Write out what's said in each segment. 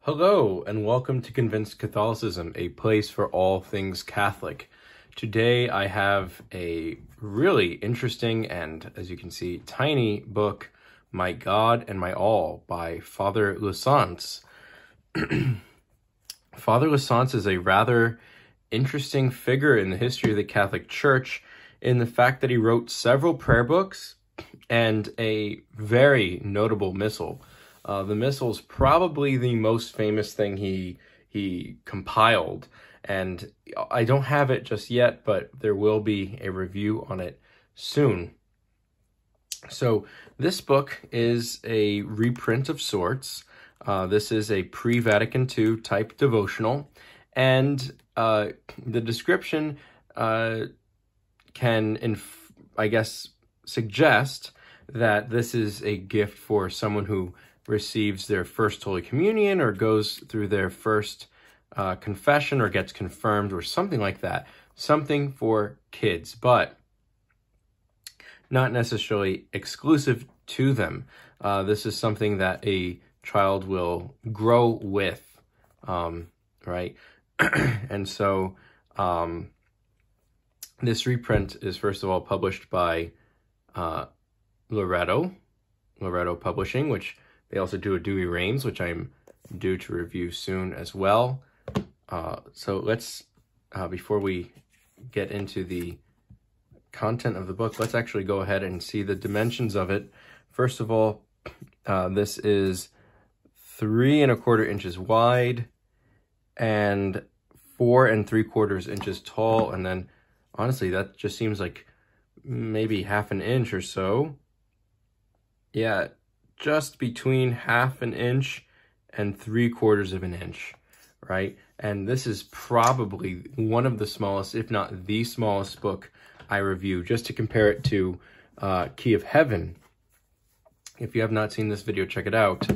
Hello, and welcome to Convinced Catholicism, a place for all things Catholic. Today I have a really interesting and, as you can see, tiny book, My God and My All, by Father Lasance. Father Lasance is a rather interesting figure in the history of the Catholic Church in the fact that he wrote several prayer books and a very notable missal. The missal is probably the most famous thing he compiled, and I don't have it just yet, but there will be a review on it soon. So this book is a reprint of sorts. This is a Pre Vatican II type devotional, and the description can, I guess, suggest that this is a gift for someone who receives their first Holy Communion or goes through their first confession or gets confirmed or something like that. Something for kids, but not necessarily exclusive to them. This is something that a child will grow with, right? And so this reprint is first of all published by Loretto Publishing, which they also do a Dewey Rains, which I'm due to review soon as well. So let's, before we get into the content of the book, let's actually go ahead and see the dimensions of it. First of all, this is 3 1/4 inches wide and 4 3/4 inches tall. And then honestly, that just seems like maybe half an inch or so. Yeah, just between half an inch and 3/4 of an inch, right? And this is probably one of the smallest, if not the smallest book I review, just to compare it to Key of Heaven. If you have not seen this video, check it out.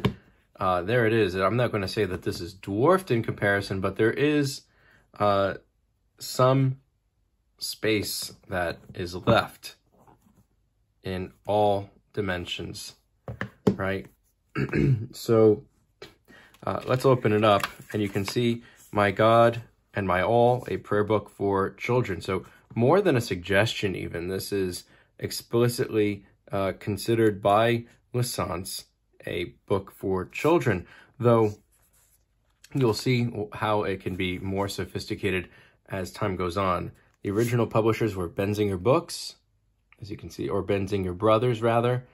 There it is. I'm not going to say that this is dwarfed in comparison, but there is some space that is left in all dimensions, right? So let's open it up, and you can see My God and My All, a prayer book for children. So more than a suggestion even, this is explicitly considered by Lasance a book for children, though you'll see how it can be more sophisticated as time goes on. The original publishers were Benzinger Books, as you can see, or Benzinger Brothers, rather.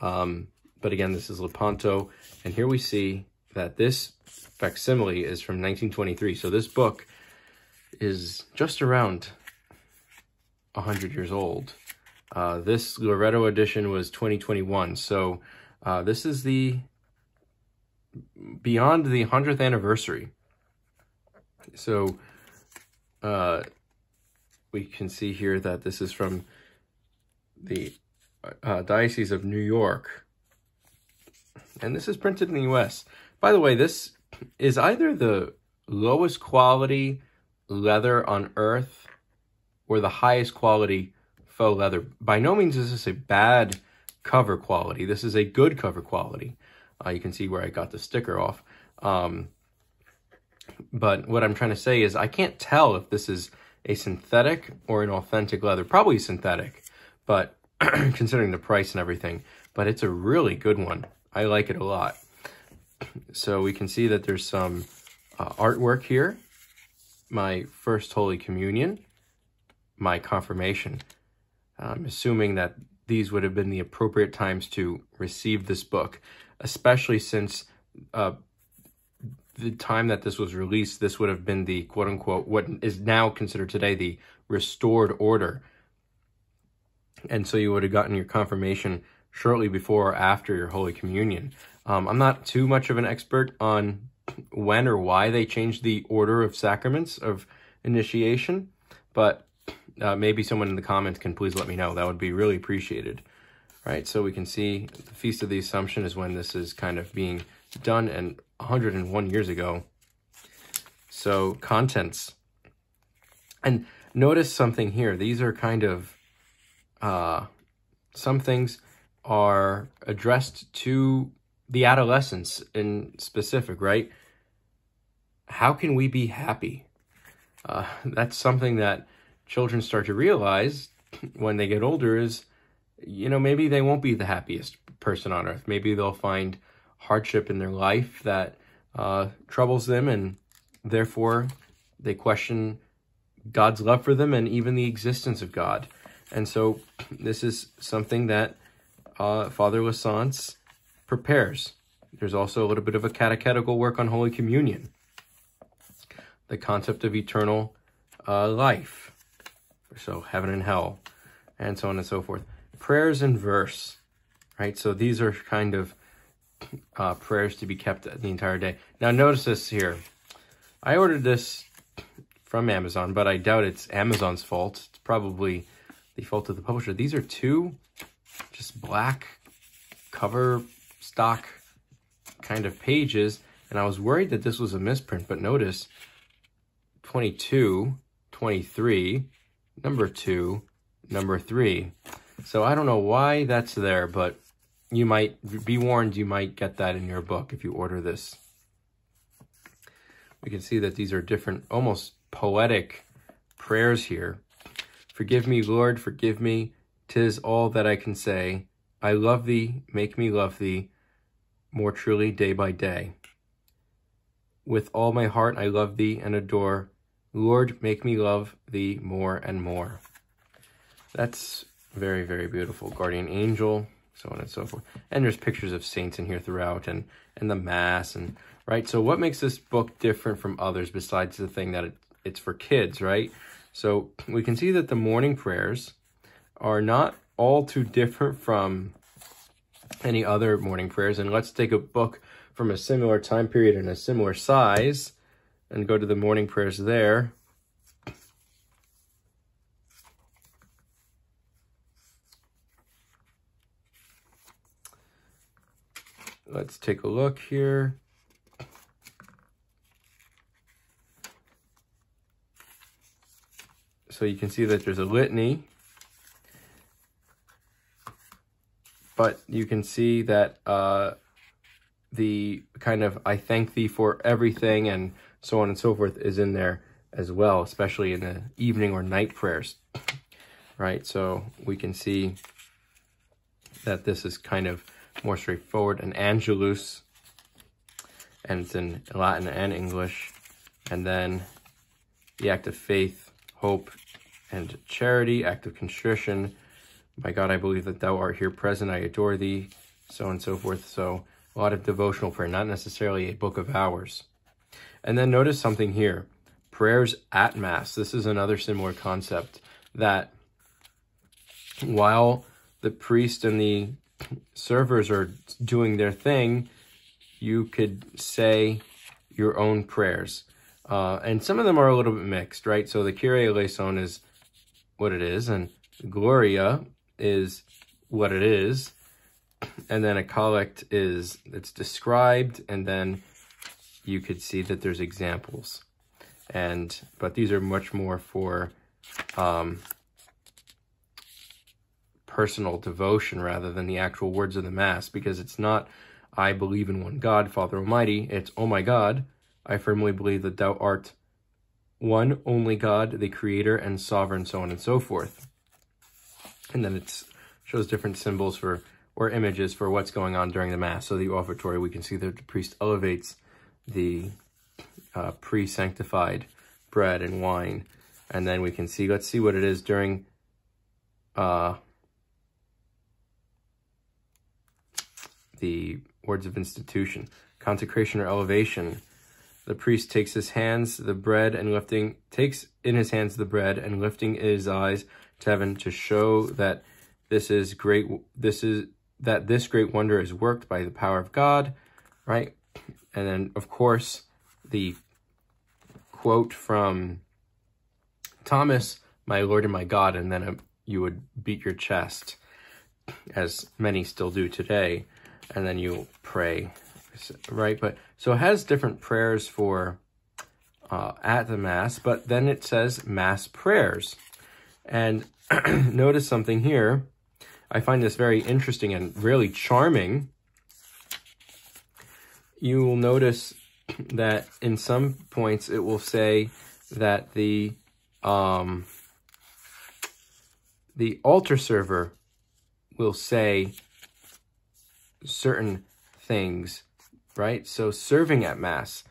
But again, this is Lepanto. And here we see that this facsimile is from 1923. So this book is just around 100 years old. This Loretto edition was 2021. So this is beyond the 100th anniversary. So we can see here that this is from the Diocese of New York. And this is printed in the US. By the way, this is either the lowest quality leather on earth or the highest quality faux leather. By no means is this a bad cover quality. This is a good cover quality. You can see where I got the sticker off. But what I'm trying to say is I can't tell if this is a synthetic or an authentic leather. Probably synthetic, but considering the price and everything. But it's a really good one. I like it a lot. So we can see that there's some artwork here. My first Holy Communion, my confirmation. I'm assuming that these would have been the appropriate times to receive this book, especially since the time that this was released, this would have been the quote-unquote, what is now considered today the restored order. And so you would have gotten your confirmation shortly before or after your Holy Communion. I'm not too much of an expert on when or why they changed the order of sacraments of initiation, but maybe someone in the comments can please let me know. That would be really appreciated. Right, so we can see the Feast of the Assumption is when this is kind of being done, and 101 years ago. So contents. And notice something here. These are kind of, some things are addressed to the adolescents in specific, right? how can we be happy? That's something that children start to realize when they get older is, maybe they won't be the happiest person on earth. Maybe they'll find hardship in their life that troubles them, and therefore they question God's love for them and even the existence of God. And so this is something that Father Lasance prepares. There's also a little bit of a catechetical work on Holy Communion, the concept of eternal life, so heaven and hell, and so on and so forth. Prayers in verse, right? So these are kind of prayers to be kept the entire day. Now notice this here. I ordered this from Amazon, but I doubt it's Amazon's fault. It's probably the fault of the publisher. These are two just black cover stock kind of pages, and I was worried that this was a misprint, but notice 22, 23, number 2, number 3. So I don't know why that's there, but you might be warned, you might get that in your book if you order this. We can see that these are different, almost poetic prayers here. Forgive me, Lord, forgive me. 'Tis all that I can say. I love thee, make me love thee more truly day by day. With all my heart I love thee and adore. Lord, make me love thee more and more. That's very, very beautiful. Guardian angel, so on and so forth. And there's pictures of saints in here throughout, and the Mass, and right? So what makes this book different from others besides the thing that it's for kids, right? So we can see that the morning prayers are not all too different from any other morning prayers. And let's take a book from a similar time period and a similar size and go to the morning prayers there. Let's take a look here. So you can see that there's a litany, but you can see that the kind of I thank thee for everything and so on and so forth is in there as well, especially in the evening or night prayers, right? So we can see that this is kind of more straightforward. An Angelus, and it's in Latin and English. And then the act of faith, hope, and charity, act of contrition. My God, I believe that thou art here present. I adore thee, so on and so forth. So a lot of devotional prayer, not necessarily a book of hours. And then notice something here. Prayers at Mass. This is another similar concept, that while the priest and the servers are doing their thing, you could say your own prayers. And some of them are a little bit mixed, right? So the Kyrie eleison is what it is, and Gloria is what it is. And then a collect is, it's described, and then you could see that there's examples. But these are much more for personal devotion rather than the actual words of the Mass, because it's not, I believe in one God, Father Almighty. It's, oh my God, I firmly believe that thou art one only God, the creator and sovereign, so on and so forth. And then it shows different symbols for, or images for what's going on during the Mass. So the offertory, we can see that the priest elevates the pre-sanctified bread and wine. And then we can see, let's see what it is during the words of institution, consecration or elevation. The priest takes his hands the bread and takes in his hands the bread and lifting his eyes to heaven to show that this great wonder is worked by the power of God, right? And then of course the quote from Thomas, my Lord and my God, and then you would beat your chest, as many still do today, and then you pray, right? But so it has different prayers for at the Mass, but then it says Mass prayers. And notice something here. I find this very interesting and really charming. You will notice that in some points it will say that the altar server will say certain things, right? So serving at Mass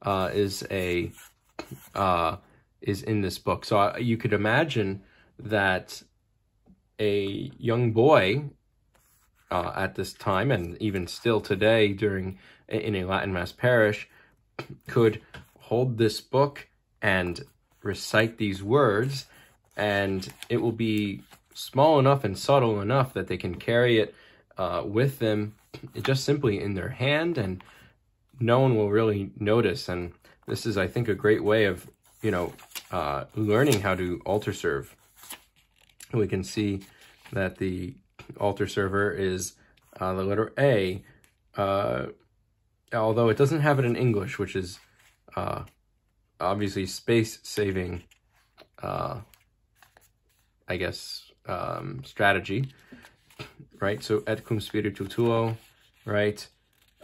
is in this book. So you could imagine that a young boy at this time, and even still today in a Latin Mass parish, could hold this book and recite these words, and it will be small enough and subtle enough that they can carry it with them just simply in their hand, and no one will really notice. And this is, I think, a great way of, learning how to altar serve. We can see that the altar server is the letter A, although it doesn't have it in English, which is obviously space-saving, I guess, strategy, right? So, et cum spiritu tuo, right?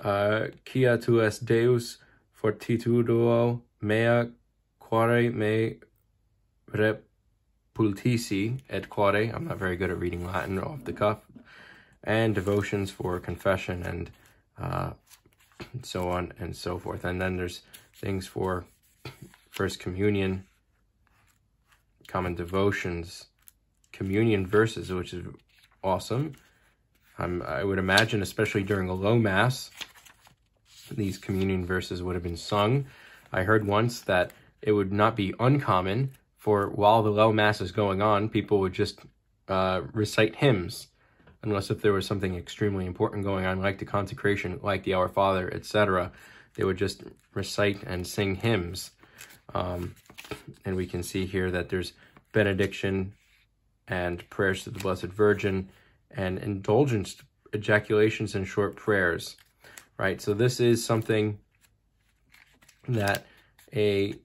Quia tu es Deus fortitudo mea, quare me repultisi, et quare, I'm not very good at reading Latin off the cuff, and devotions for confession, and so on and so forth. And then there's things for First Communion, common devotions, communion verses, which is awesome. I would imagine, especially during a low Mass, these communion verses would have been sung. I heard once that it would not be uncommon for, while the low Mass is going on, people would just recite hymns, unless if there was something extremely important going on, like the consecration, like the Our Father, etc. They would just recite and sing hymns. And we can see here that there's benediction and prayers to the Blessed Virgin, and indulgence, ejaculations, and short prayers, right? So this is something that a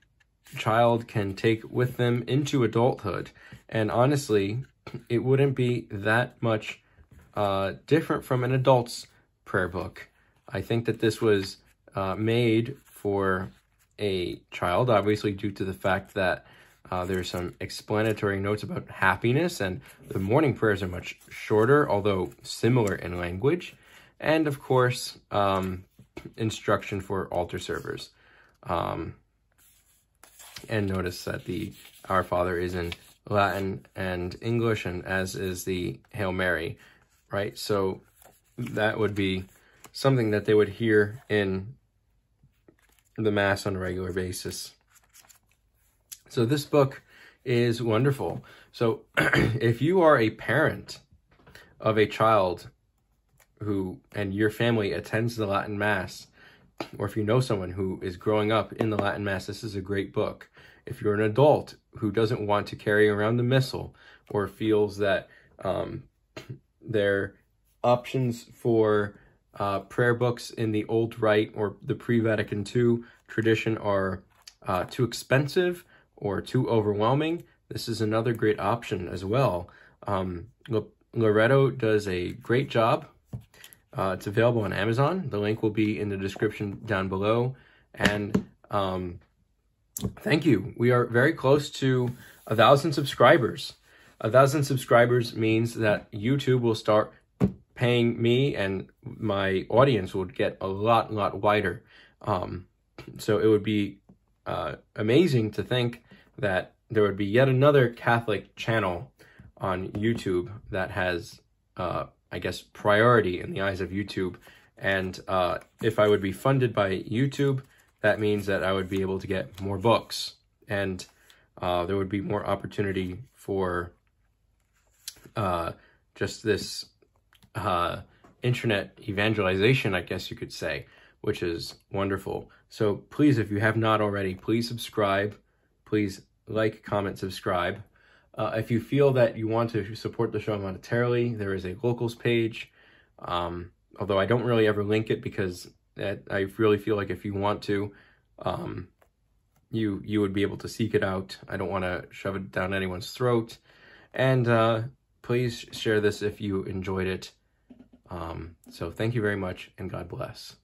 child can take with them into adulthood. And honestly, it wouldn't be that much different from an adult's prayer book. I think that this was made for a child, obviously due to the fact that there's some explanatory notes about happiness, and the morning prayers are much shorter, although similar in language. And of course, instruction for altar servers. And notice that the Our Father is in Latin and English, and as is the Hail Mary, right? So that would be something that they would hear in the Mass on a regular basis. So this book is wonderful. So if you are a parent of a child and your family attends the Latin Mass, or if you know someone who is growing up in the Latin Mass, this is a great book. If you're an adult who doesn't want to carry around the Missal, or feels that their options for prayer books in the Old Rite or the Pre Vatican II tradition are too expensive or too overwhelming, this is another great option as well. Loretto does a great job. It's available on Amazon. The link will be in the description down below. And thank you. We are very close to 1,000 subscribers. 1,000 subscribers means that YouTube will start paying me, and my audience will get a lot wider. So it would be amazing to think that there would be yet another Catholic channel on YouTube that has, I guess, priority in the eyes of YouTube. And if I would be funded by YouTube, that means that I would be able to get more books, and there would be more opportunity for just this internet evangelization, I guess you could say, which is wonderful. So please, if you have not already, please subscribe. Please like, comment, subscribe. If you feel that you want to support the show monetarily, there is a locals page. Although I don't really ever link it, because I really feel like if you want to, you would be able to seek it out. I don't want to shove it down anyone's throat. And please share this if you enjoyed it. So thank you very much, and God bless.